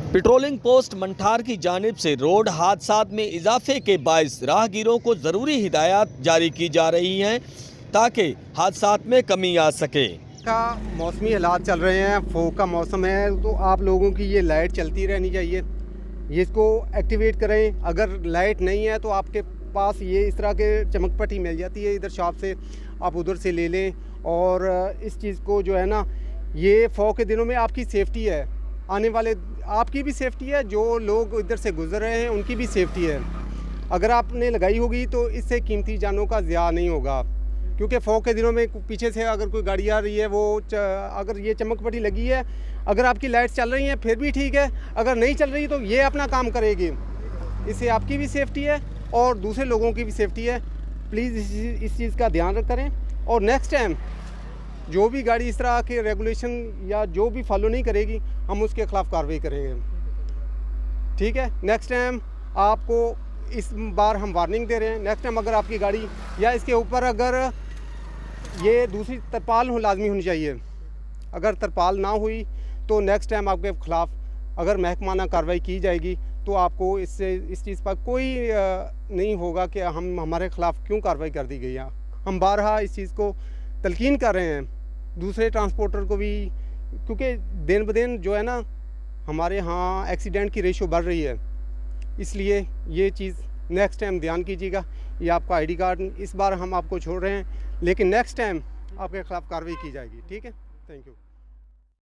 Patrolling post Manthar की जानिब से रोड हादसात में इजाफे के बायस राहगीरों को ज़रूरी हिदायत जारी की जा रही हैं ताकि हादसात में कमी आ सके। का मौसमी हालात चल रहे हैं, फोग का मौसम है, तो आप लोगों की ये लाइट चलती रहनी चाहिए। ये इसको एक्टिवेट करें। अगर लाइट नहीं है तो आपके पास ये इस तरह के चमक पट्टी मिल जाती है, इधर शॉप से आप उधर से ले लें। और इस चीज़ को जो है ना, ये फॉग के दिनों में आपकी सेफ्टी है, आने वाले आपकी भी सेफ्टी है, जो लोग इधर से गुजर रहे हैं उनकी भी सेफ्टी है। अगर आपने लगाई होगी तो इससे कीमती जानों का ज़िया नहीं होगा, क्योंकि फॉग के दिनों में पीछे से अगर कोई गाड़ी आ रही है, वो अगर ये चमक पट्टी लगी है, अगर आपकी लाइट्स चल रही हैं फिर भी ठीक है, अगर नहीं चल रही तो ये अपना काम करेगी। इससे आपकी भी सेफ्टी है और दूसरे लोगों की भी सेफ्टी है। प्लीज़ इस चीज़ का ध्यान करें और नेक्स्ट टाइम जो भी गाड़ी इस तरह के रेगुलेशन या जो भी फॉलो नहीं करेगी, हम उसके ख़िलाफ़ कार्रवाई करेंगे। ठीक है, नेक्स्ट टाइम आपको इस बार हम वार्निंग दे रहे हैं। नेक्स्ट टाइम अगर आपकी गाड़ी या इसके ऊपर अगर ये दूसरी तरपाल लाजमी होनी चाहिए, अगर तरपाल ना हुई तो नेक्स्ट टाइम आपके ख़िलाफ़ अगर महकमाना कार्रवाई की जाएगी तो आपको इससे इस चीज़ पर कोई नहीं होगा कि हमारे ख़िलाफ़ क्यों कार्रवाई कर दी गई है। हम बारहा इस चीज़ को तलकीन कर रहे हैं दूसरे ट्रांसपोर्टर को भी, क्योंकि दिन ब दिन जो है ना हमारे यहाँ एक्सीडेंट की रेशो बढ़ रही है। इसलिए ये चीज़ नेक्स्ट टाइम ध्यान कीजिएगा। ये आपका आईडी कार्ड इस बार हम आपको छोड़ रहे हैं, लेकिन नेक्स्ट टाइम आपके ख़िलाफ़ कार्रवाई की जाएगी। ठीक है, थैंक यू।